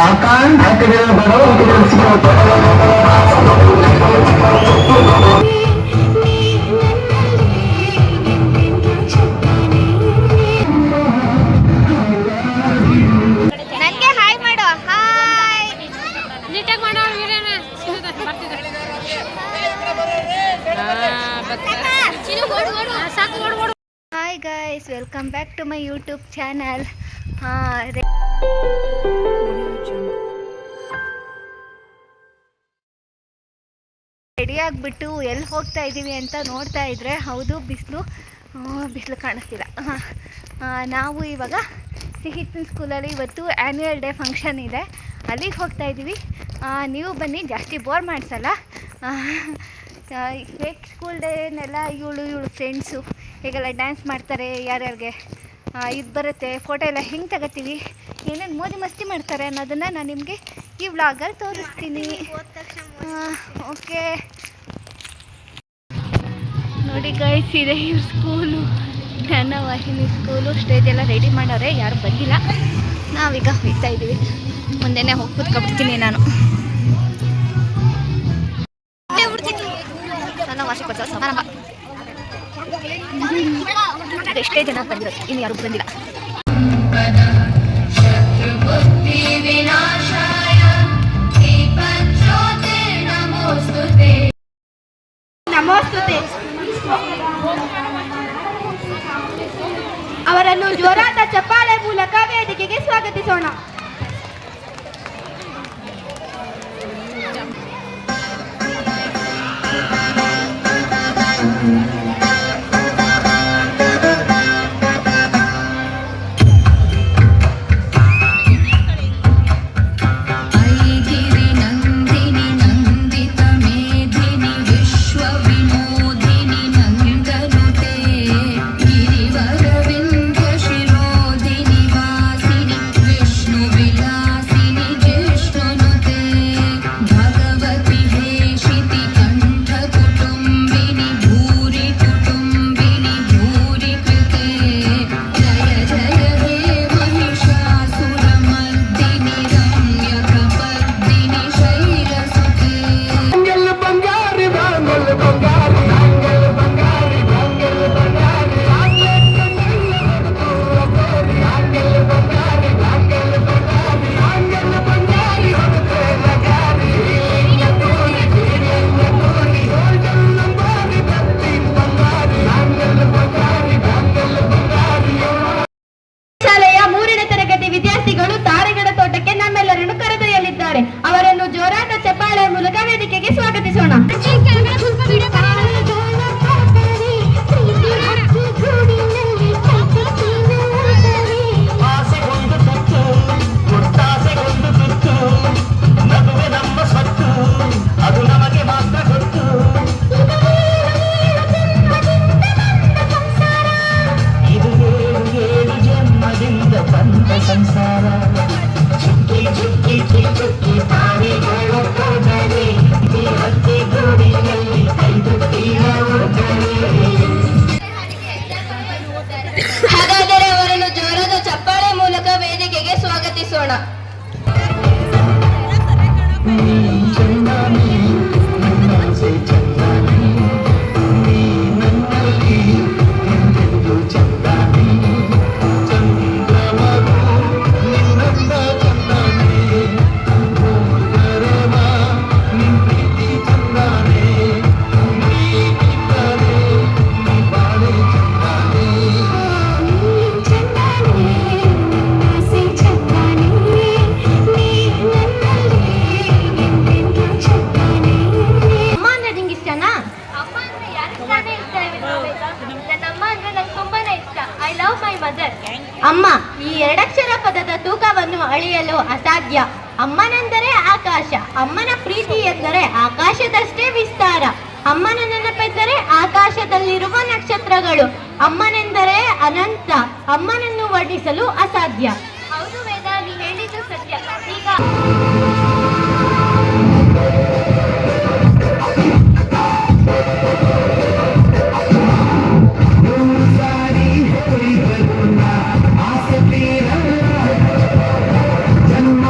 Hi guys, welcome back to my YouTube channel. Ready ಆಗಿಬಿಟ್ಟು ಎಲ್ಲಿ ಹೋಗ್ತಾ ಇದ್ದೀವಿ ಅಂತ ನೋಡ್ತಾ ಇದ್ರೆ ಹೌದು ಬಿಸಿಲು ಕಾಣಿಸ್ತಿಲ್ಲ. ನಾವು ಇವಾಗ ಸಿಹಿತ್ನ ಸ್ಕೂಲಲ್ಲಿ ಇವತ್ತು ಆ್ಯನ್ಯುವಲ್ ಡೇ ಫಂಕ್ಷನ್ ಇದೆ, ಅಲ್ಲಿಗೆ ಹೋಗ್ತಾ ಇದ್ದೀವಿ. ನೀವು ಬನ್ನಿ, ಜಾಸ್ತಿ ಬೋರ್ ಮಾಡಿಸಲ್ಲ. ಹೇಗೆ ಸ್ಕೂಲ್ ಡೇನೆಲ್ಲ ಇವಳು ಫ್ರೆಂಡ್ಸು ಹೇಗೆಲ್ಲ ಡ್ಯಾನ್ಸ್ ಮಾಡ್ತಾರೆ, ಯಾರ್ಯಾರಿಗೆ ಇದು ಬರುತ್ತೆ, ಫೋಟೋ ಎಲ್ಲ ಹೆಂಗೆ ತಗೋತೀವಿ, ಏನೇನು ಮೋದಿ ಮಸ್ತಿ ಮಾಡ್ತಾರೆ ಅನ್ನೋದನ್ನು ನಾನು ನಿಮಗೆ ಈ ವ್ಲಾಗಲ್ಲಿ ತೋರಿಸ್ತೀನಿ. ಓಕೆ ನೋಡಿ ಗೈಸ್, ಇದೆ ಇವ್ರ ಸ್ಕೂಲು, ಜ್ಞಾನವಾಹಿನಿ ಸ್ಕೂಲು. ಸ್ಟೇಜೆಲ್ಲ ರೆಡಿ ಮಾಡೋರೆ, ಯಾರು ಬಂದಿಲ್ಲ. ನಾವೀಗ ಹೋಗ್ತಾ ಇದ್ದೀವಿ. ಮುಂದೆನೇ ಹೋಗಿ ಕೂತ್ಕೊಬಿಡ್ತೀನಿ ನಾನು. ಸಮಾರಂಭ ಎಷ್ಟೇ ಜನ ಬಂದಿರೋದು, ಇನ್ನು ಯಾರು ಬಂದಿಲ್ಲ. ಅವರನ್ನು ಜೋರಾದ ಚಪ್ಪಾಳೆ ಮೂಲಕ ವೇದಿಕೆಗೆ ಸ್ವಾಗತಿಸೋಣ. ಅವರನ್ನು ಜೋರಾದ ಚಪ್ಪಾಳೆ ಮೂಲಕ ವೇದಿಕೆಗೆ ಸ್ವಾಗತಿಸೋಣ. ಹಾಗಾದರೆ ಅವರನ್ನು ಜೋರಾದ ಚಪ್ಪಾಳೆ ಮೂಲಕ ವೇದಿಕೆಗೆ ಸ್ವಾಗತಿಸೋಣ. ಅಮ್ಮ ಈ ಎರಡಕ್ಷರ ಪದದ ತೂಕವನ್ನು ಅಳೆಯಲು ಅಸಾಧ್ಯ. ಅಮ್ಮನೆಂದರೆ ಆಕಾಶ, ಅಮ್ಮನ ಪ್ರೀತಿ ಎಂದರೆ ಆಕಾಶದಷ್ಟೇ ವಿಸ್ತಾರ. ಅಮ್ಮನ ನೆನಪೆಂದರೆ ಆಕಾಶದಲ್ಲಿರುವ ನಕ್ಷತ್ರಗಳು. ಅಮ್ಮನೆಂದರೆ ಅನಂತ, ಅಮ್ಮನನ್ನು ವರ್ಣಿಸಲು ಅಸಾಧ್ಯ. ಹೌದು ವೇದ, ನೀ ಹೇಳಿದ್ದು ಸತ್ಯ. ಈಗ जन्म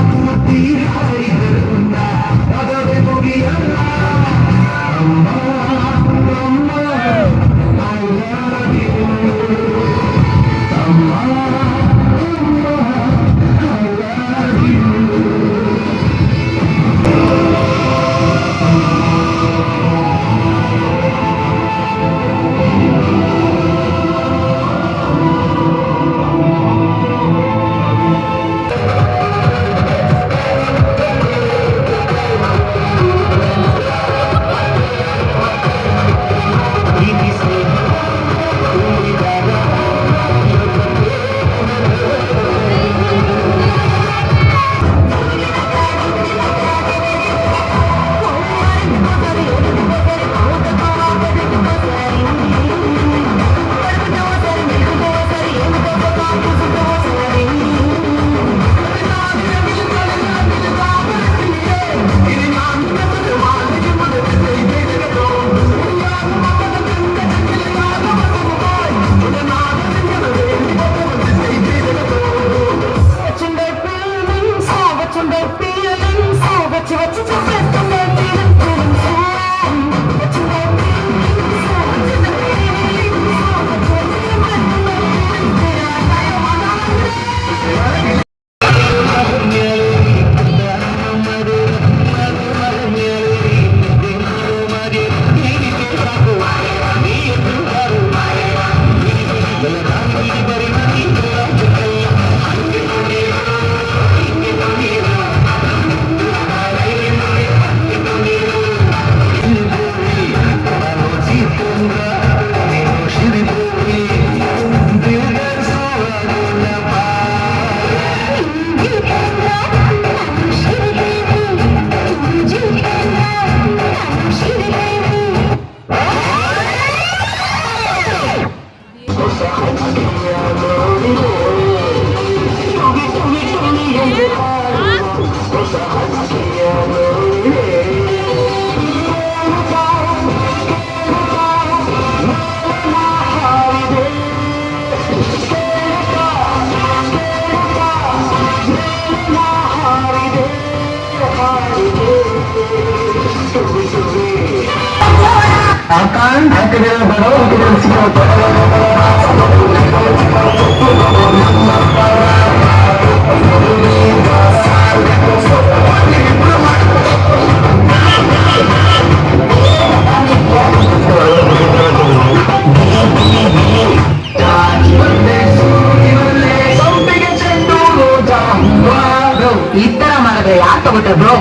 ಈ ತರ ಮಾಡಿದ್ರೆ ಯಾಕೆ ತಗೋತಾರೆ ಬ್ರೋ?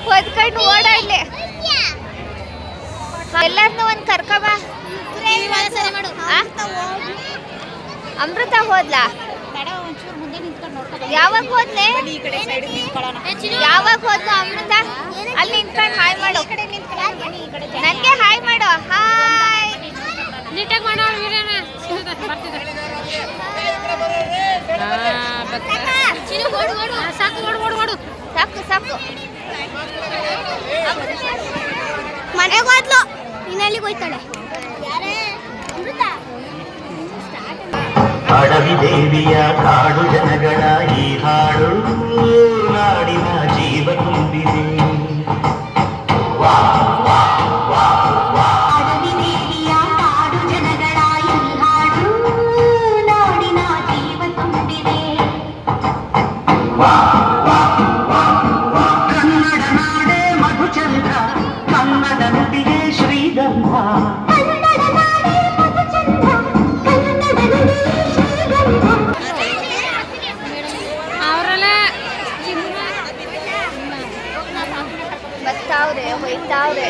ಹೊದ್ಕೊಂಡು ಓಡಾಡ್ಲಿ ಎಲ್ಲರನ್ನೂ ಒಂದು ಕರ್ಕಬ. ಅಮೃತ ಹೋದ್ಲಾ? ಯಾವಾಗ ಹೋದ್ಲೆ? ಯಾವಾಗ ಹೋದ್ಲು ಅಮೃತ? ಅಲ್ಲಿ ನಿಂತ್ಕೊಂಡು ಹಾಯ್ ಮಾಡು. ನನಗೆ ಹಾಯ್ ಮಾಡು. ಹಾಯ್ ನೀಟಾಗಿ ಮಾಡೋ ಸಾಕು ಓಡು ಸಾಕು ಸಾಕು. ಮನೆಗೆ ಹೋದ್ಲು, ಇನ್ನೆಲ್ಲಿಗೆ ಹೋಯ್ತಾಳೆ? ಅಡವಿ ದೇವಿಯ ಕಾಡು ಜನಗಳ ಈ ಹಾಡು ನಾಡಿನ ಜೀವ ತುಂಬಿದೆ. ಅಡವಿ ದೇವಿಯ ಕಾಡು ಜನಗಳ ಈ ಹಾಡು ನಾಡಿನ ಜೀವ ತುಂಬಿದೆ. ಕನ್ನಡ ನಾಡೆ ಮಧುಚಂದ್ರ, ಕನ್ನಡ ನುಡಿಗೆ ಶ್ರೀಗಂಧ. ಬರ್ತಾವ್ರೆ ಹೋಯ್ತಾವ್ರೆ.